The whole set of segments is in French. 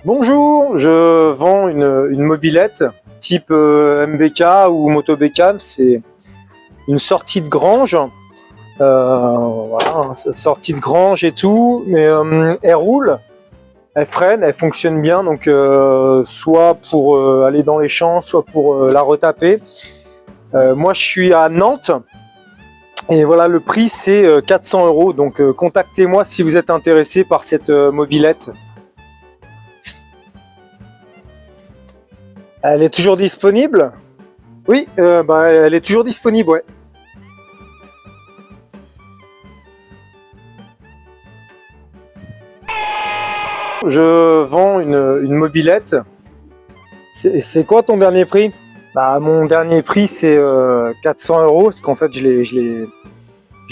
Bonjour, je vends une mobilette type MBK ou Moto Beckham. C'est une sortie de grange, voilà, sortie de grange et tout, mais elle roule, elle freine, elle fonctionne bien, donc soit pour aller dans les champs, soit pour la retaper. Moi je suis à Nantes et voilà, le prix c'est 400 €, donc contactez-moi si vous êtes intéressé par cette mobilette. Elle est toujours disponible? Oui, elle est toujours disponible, ouais. Je vends une mobilette. C'est quoi ton dernier prix? Bah, mon dernier prix c'est 400 €, parce qu'en fait je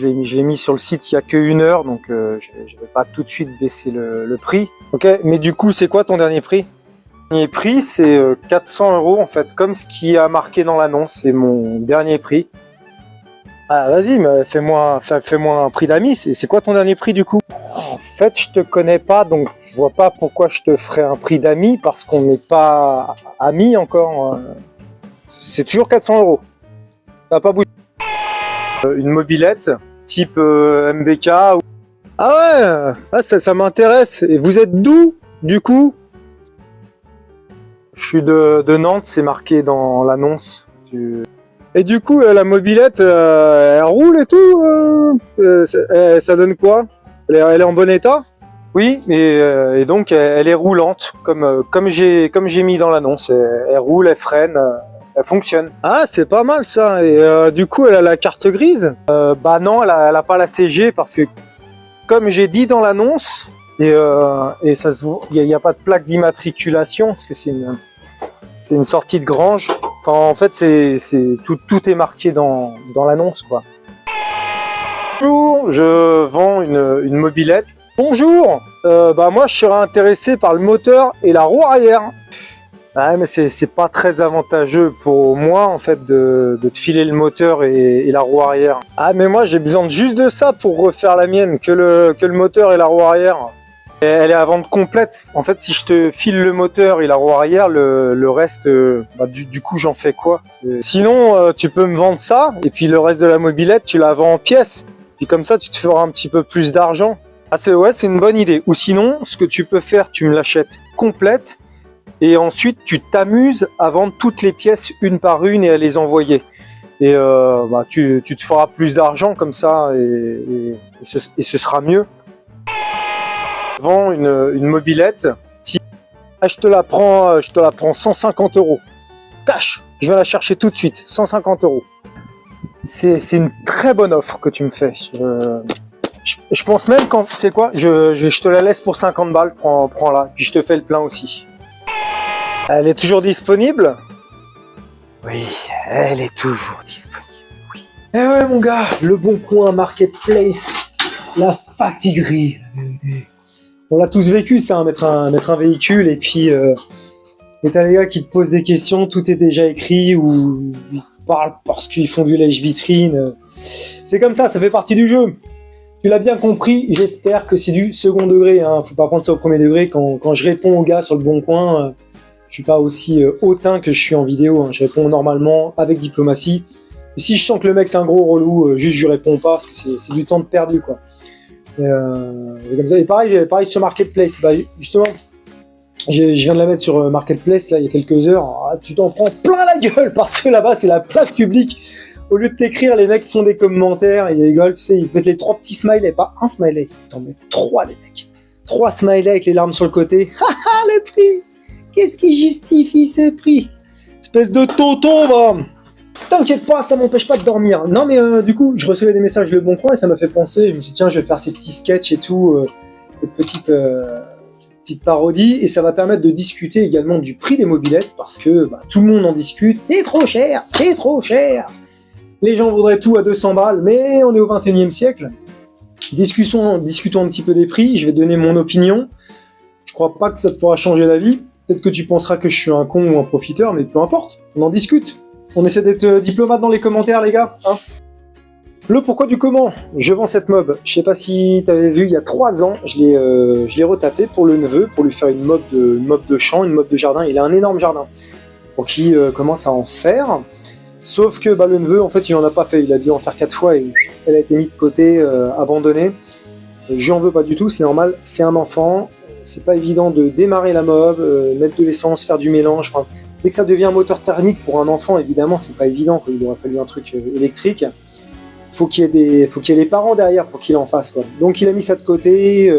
l'ai mis sur le site il y a que 1 heure, donc je vais pas tout de suite baisser le prix. Ok, mais du coup c'est quoi ton dernier prix? Mon dernier prix c'est 400 € en fait, comme ce qui a marqué dans l'annonce, c'est mon dernier prix. Ah vas-y, mais fais-moi un prix d'amis, c'est quoi ton dernier prix du coup? En fait je te connais pas, donc je vois pas pourquoi je te ferais un prix d'amis, parce qu'on n'est pas amis encore. C'est toujours 400 €. Ça va pas bouger. Une mobilette type MBK. Ah ouais, ah, ça m'intéresse. Et vous êtes d'où du coup? Je suis de Nantes, c'est marqué dans l'annonce. Et du coup, la mobilette, elle roule et tout, ça donne quoi? Elle est en bon état? Oui, et donc elle est roulante, comme j'ai mis dans l'annonce. Elle roule, elle freine, elle fonctionne. Ah, c'est pas mal ça. Et du coup, elle a la carte grise? Bah non, elle a pas la CG, parce que comme j'ai dit dans l'annonce, et ça se voit, il n'y a pas de plaque d'immatriculation, parce que c'est une sortie de grange. Enfin, en fait, tout est marqué dans l'annonce, quoi. Bonjour, je vends une mobilette. Bonjour, bah moi je serais intéressé par le moteur et la roue arrière. Ouais, mais c'est pas très avantageux pour moi en fait de te filer le moteur et la roue arrière. Ah, mais moi j'ai besoin juste de ça pour refaire la mienne, que le moteur et la roue arrière. Et elle est à vente complète. En fait, si je te file le moteur et la roue arrière, le reste, du coup j'en fais quoi? Sinon, tu peux me vendre ça, et puis le reste de la mobilette, tu la vends en pièces. Puis comme ça, tu te feras un petit peu plus d'argent. Ah, c'est une bonne idée. Ou sinon, ce que tu peux faire, tu me l'achètes complète, et ensuite tu t'amuses à vendre toutes les pièces une par une et à les envoyer. Et tu te feras plus d'argent comme ça, et ce sera mieux. Je vends une mobilette. Ah, je te la prends 150 €. Cash, je viens la chercher tout de suite, 150 €. C'est une très bonne offre que tu me fais. Je pense même, quand, tu sais quoi, je te la laisse pour 50 balles, prends-la, puis je te fais le plein aussi. Elle est toujours disponible? Oui, elle est toujours disponible, oui. Eh ouais mon gars, le Bon Coin, Marketplace, la fatiguerie. On l'a tous vécu ça, mettre un véhicule, et puis t'as les gars qui te posent des questions, tout est déjà écrit, ou ils parlent parce qu'ils font du lèche-vitrine. C'est comme ça fait partie du jeu. Tu l'as bien compris, j'espère que c'est du second degré, hein. Faut pas prendre ça au premier degré. Quand je réponds aux gars sur le Bon Coin, je suis pas aussi hautain que je suis en vidéo, hein. Je réponds normalement, avec diplomatie. Et si je sens que le mec c'est un gros relou, juste je réponds pas, parce que c'est du temps de perdu, quoi. Et comme ça. Et pareil sur Marketplace, bah, justement, je viens de la mettre sur Marketplace là, il y a quelques heures. Ah, tu t'en prends plein la gueule, parce que là-bas c'est la place publique. Au lieu de t'écrire, les mecs font des commentaires, ils rigolent, tu sais, ils mettent les 3 petits smileys, pas un smiley, ils t'en mettent 3, les mecs. 3 smileys avec les larmes sur le côté. Haha, le prix! Qu'est-ce qui justifie ce prix? Espèce de tonton, va! T'inquiète pas, ça m'empêche pas de dormir. Non, mais du coup, je recevais des messages de Bon Coin, et ça m'a fait penser, je me suis dit, tiens, je vais faire ces petits sketchs et tout, cette petite parodie, et ça va permettre de discuter également du prix des mobilettes, parce que tout le monde en discute. C'est trop cher, c'est trop cher. Les gens voudraient tout à 200 balles, mais on est au 21e siècle. Discutons un petit peu des prix, je vais donner mon opinion. Je crois pas que ça te fera changer d'avis. Peut-être que tu penseras que je suis un con ou un profiteur, mais peu importe, on en discute. On essaie d'être diplomate dans les commentaires, les gars, hein. Le pourquoi du comment, je vends cette mob. Je sais pas si tu avais vu, il y a 3 ans, je l'ai retapé pour le neveu, pour lui faire une mob de champ, une mob de jardin. Il a un énorme jardin, pour qu'il commence à en faire. Sauf que bah, le neveu, en fait, il en a pas fait. Il a dû en faire 4 fois et elle a été mise de côté, abandonnée. J'en veux pas du tout, c'est normal, c'est un enfant. C'est pas évident de démarrer la mob, mettre de l'essence, faire du mélange. Enfin, dès que ça devient un moteur thermique pour un enfant, évidemment, c'est pas évident. Il aurait fallu un truc électrique. Faut qu'il y ait les parents derrière pour qu'il en fasse, quoi. Donc il a mis ça de côté,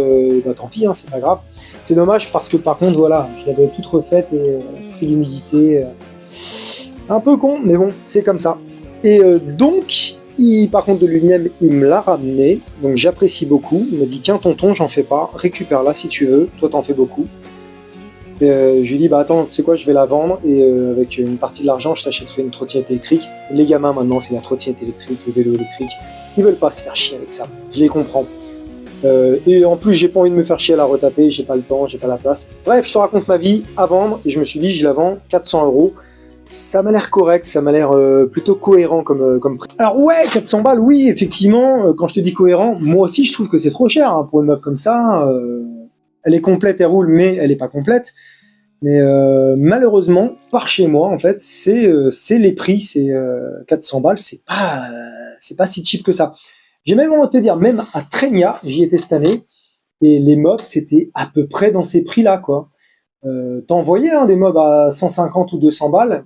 bah, tant pis, hein, c'est pas grave. C'est dommage parce que par contre, voilà, je l'avais toute refaite et pris l'humidité. Un peu con, mais bon, c'est comme ça. Et donc, par contre de lui-même, il me l'a ramené, donc j'apprécie beaucoup. Il m'a dit tiens tonton, j'en fais pas, récupère-la si tu veux, toi t'en fais beaucoup. Je lui dis bah attends, tu sais quoi, je vais la vendre et avec une partie de l'argent, je t'achèterai une trottinette électrique. Les gamins maintenant, c'est la trottinette électrique, le vélo électrique. Ils veulent pas se faire chier avec ça, je les comprends. Et en plus, j'ai pas envie de me faire chier à la retaper, j'ai pas le temps, j'ai pas la place. Bref, je te raconte ma vie à vendre et je me suis dit, je la vends 400 €. Ça m'a l'air correct, ça m'a l'air plutôt cohérent comme prix. Alors ouais, 400 balles, oui, effectivement, quand je te dis cohérent, moi aussi je trouve que c'est trop cher hein, pour une meuf comme ça. Elle est complète, elle roule, mais elle est pas complète. Mais malheureusement, par chez moi, en fait, c'est les prix, c'est 400 balles, c'est pas si cheap que ça. J'ai même envie de te dire, même à Trénia, j'y étais cette année, et les mobs, c'était à peu près dans ces prix-là, quoi. T'en voyais hein, des mobs à 150 ou 200 balles,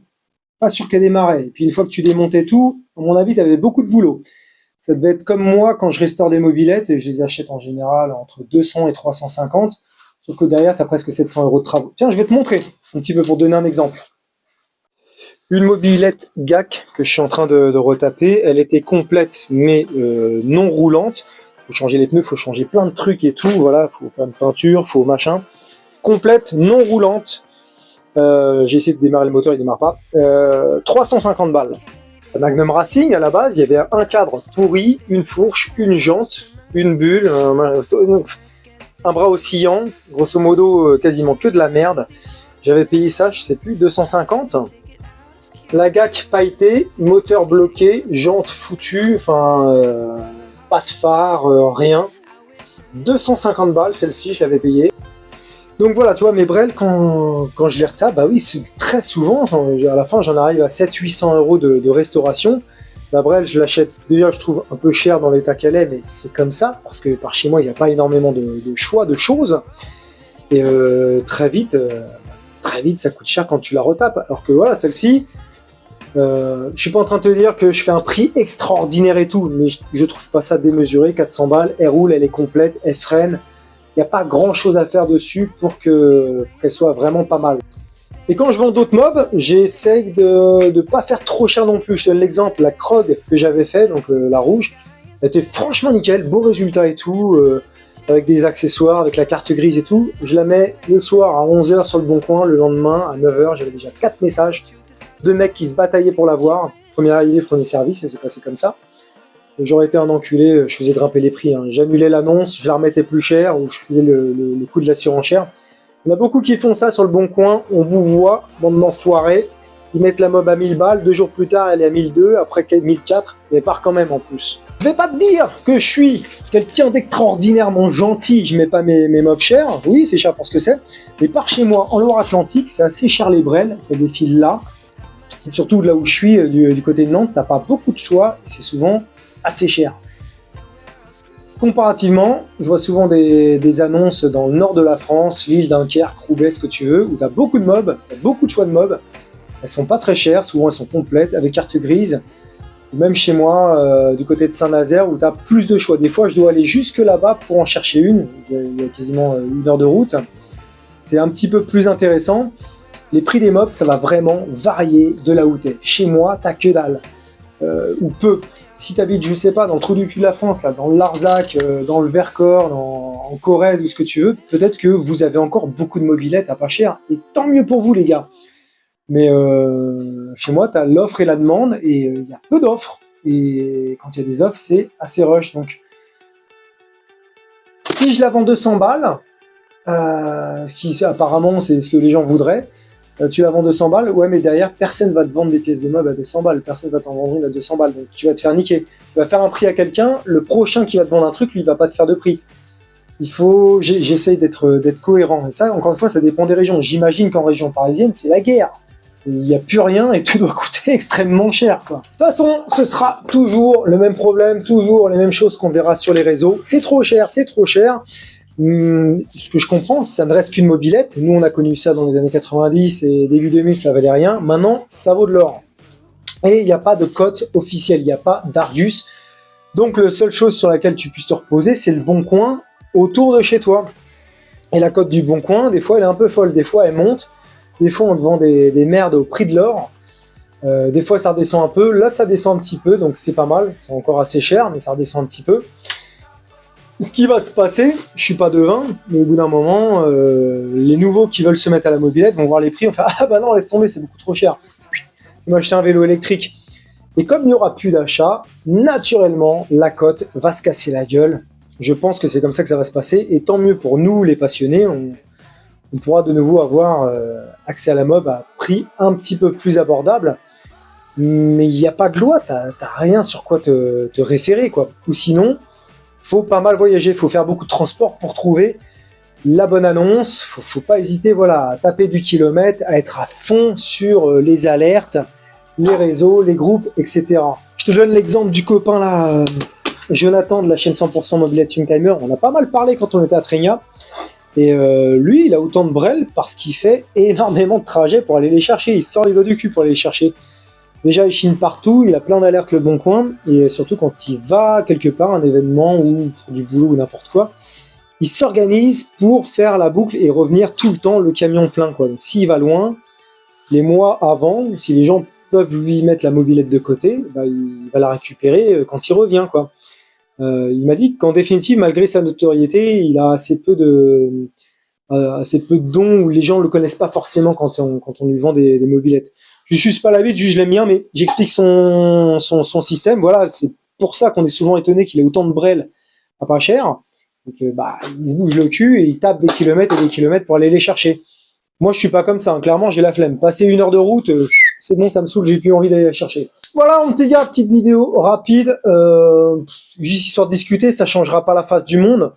pas sûr qu'elle démarrait. Et puis une fois que tu démontais tout, à mon avis, t'avais beaucoup de boulot. Ça devait être comme moi quand je restaure des mobylettes, et je les achète en général entre 200 et 350. Sauf que derrière, tu as presque 700 € de travaux. Tiens, je vais te montrer un petit peu pour donner un exemple. Une mobylette GAC que je suis en train de retaper, elle était complète mais non roulante. Faut changer les pneus, faut changer plein de trucs et tout. Voilà, faut faire une peinture, faut machin. Complète, non roulante. J'ai essayé de démarrer le moteur, il démarre pas. 350 balles. La Magnum Racing, à la base, il y avait un cadre pourri, une fourche, une jante, une bulle, un bras oscillant, grosso modo quasiment que de la merde. J'avais payé ça, je sais plus, 250. La GAC pailletée, moteur bloqué, jante foutue, enfin pas de phare, rien. 250 balles, celle-ci, je l'avais payée. Donc voilà, tu vois, mes brels, quand je les retape, bah oui, c'est très souvent, enfin, à la fin, j'en arrive à 700-800 € de restauration. La brel, je l'achète, déjà, je trouve un peu cher dans l'état qu'elle est, mais c'est comme ça, parce que par chez moi, il n'y a pas énormément de choix, de choses. Et très vite, ça coûte cher quand tu la retapes. Alors que voilà, celle-ci, je suis pas en train de te dire que je fais un prix extraordinaire et tout, mais je trouve pas ça démesuré, 400 balles, elle roule, elle est complète, elle freine. Il n'y a pas grand chose à faire dessus pour qu'elle soit vraiment pas mal. Et quand je vends d'autres mobs, j'essaye de ne pas faire trop cher non plus. Je te donne l'exemple, la Krog que j'avais fait, donc la rouge, elle était franchement nickel, beau résultat et tout, avec des accessoires, avec la carte grise et tout. Je la mets le soir à 11 h sur le bon coin, le lendemain à 9 h, j'avais déjà 4 messages, 2 mecs qui se bataillaient pour l'avoir. Premier arrivé, premier service, ça s'est passé comme ça. J'aurais été un enculé, je faisais grimper les prix. Hein. J'annulais l'annonce, je la remettais plus cher, ou je faisais le coût de la surenchère. Il y en a beaucoup qui font ça sur le bon coin, on vous voit, bande d'enfoirés. Ils mettent la mob à 1000 balles, 2 jours plus tard elle est à 1002, après 1004, mais part quand même en plus. Je vais pas te dire que je suis quelqu'un d'extraordinairement gentil, je mets pas mes mobs chers, oui c'est cher pour ce que c'est, mais par chez moi, en Loire-Atlantique, c'est assez cher les brels, ça défile là. Surtout là où je suis, du côté de Nantes, t'as pas beaucoup de choix, c'est souvent assez cher. Comparativement, je vois souvent des annonces dans le nord de la France, Lille, Dunkerque, Roubaix, ce que tu veux, où tu as beaucoup de mobs, beaucoup de choix de mobs. Elles sont pas très chères, souvent elles sont complètes, avec carte grise. Ou même chez moi, du côté de Saint-Nazaire, où tu as plus de choix. Des fois, je dois aller jusque là-bas pour en chercher une. Il y a quasiment 1 heure de route. C'est un petit peu plus intéressant. Les prix des mobs, ça va vraiment varier de là où tu es. Chez moi, t'as que dalle. Ou peu. Si tu habites, je sais pas, dans le trou du cul de la France, là, dans le Larzac, dans le Vercors, en Corrèze ou ce que tu veux, peut-être que vous avez encore beaucoup de mobylettes à pas cher. Et tant mieux pour vous, les gars. Mais chez moi, tu as l'offre et la demande, et il y a peu d'offres. Et quand il y a des offres, c'est assez rush. Donc, si je la vends 200 balles, qui apparemment c'est ce que les gens voudraient, tu la vends 200 balles, ouais, mais derrière, personne va te vendre des pièces de meubles à 200 balles, personne va t'en vendre une à 200 balles, donc tu vas te faire niquer. Tu vas faire un prix à quelqu'un, le prochain qui va te vendre un truc, lui, il va pas te faire de prix. Il faut, j'essaye d'être cohérent, et ça, encore une fois, ça dépend des régions. J'imagine qu'en région parisienne, c'est la guerre. Il n'y a plus rien et tout doit coûter extrêmement cher, quoi. De toute façon, ce sera toujours le même problème, toujours les mêmes choses qu'on verra sur les réseaux. C'est trop cher, c'est trop cher. Ce que je comprends, ça ne reste qu'une mobilette. Nous, on a connu ça dans les années 90 et début 2000, ça valait rien. Maintenant, ça vaut de l'or. Et il n'y a pas de cote officielle, il n'y a pas d'Argus. Donc, la seule chose sur laquelle tu puisses te reposer, c'est le Bon Coin autour de chez toi. Et la cote du Bon Coin, des fois, elle est un peu folle. Des fois, elle monte. Des fois, on te vend des merdes au prix de l'or. Des fois, ça redescend un peu. Là, ça descend un petit peu, donc c'est pas mal. C'est encore assez cher, mais ça redescend un petit peu. Ce qui va se passer, je suis pas devin, mais au bout d'un moment, les nouveaux qui veulent se mettre à la mobilette vont voir les prix, on fait ah bah non, laisse tomber, c'est beaucoup trop cher. Ils vont acheter un vélo électrique. Et comme il n'y aura plus d'achat, naturellement, la cote va se casser la gueule. Je pense que c'est comme ça que ça va se passer. Et tant mieux pour nous, les passionnés, on pourra de nouveau avoir accès à la mob à prix un petit peu plus abordable. Mais il n'y a pas de loi, t'as rien sur quoi te référer, quoi. Ou sinon, faut pas mal voyager, faut faire beaucoup de transport pour trouver la bonne annonce. Faut pas hésiter, voilà, à taper du kilomètre, à être à fond sur les alertes, les réseaux, les groupes, etc. Je te donne l'exemple du copain là, Jonathan de la chaîne 100% Mobilette Youngtimer. On a pas mal parlé quand on était à Trénia. Et lui, il a autant de brel parce qu'il fait énormément de trajets pour aller les chercher. Il sort les doigts du cul pour aller les chercher. Déjà, il chine partout, il a plein d'alertes le Bon Coin, et surtout quand il va quelque part, un événement ou pour du boulot ou n'importe quoi, il s'organise pour faire la boucle et revenir tout le temps le camion plein, quoi. Donc s'il va loin, les mois avant, si les gens peuvent lui mettre la mobilette de côté, bah, il va la récupérer quand il revient, quoi. Il m'a dit qu'en définitive, malgré sa notoriété, il a assez peu de dons où les gens le connaissent pas forcément quand on lui vend des mobilettes. Je suce pas la bite, je l'aime bien, mais j'explique son système. Voilà, c'est pour ça qu'on est souvent étonné qu'il ait autant de brel à pas cher. Donc, bah, il se bouge le cul et il tape des kilomètres et des kilomètres pour aller les chercher. Moi, je suis pas comme ça. Hein. Clairement, j'ai la flemme. Passer 1 heure de route, c'est bon, ça me saoule, j'ai plus envie d'aller la chercher. Voilà, mon petit gars, petite vidéo rapide, juste histoire de discuter, ça changera pas la face du monde.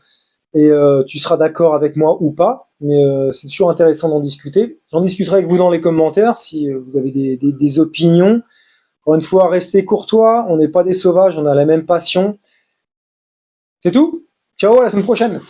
Et tu seras d'accord avec moi ou pas, mais c'est toujours intéressant d'en discuter. J'en discuterai avec vous dans les commentaires si vous avez des opinions. Encore une fois, restez courtois, on n'est pas des sauvages, on a la même passion. C'est tout. Ciao, à la semaine prochaine.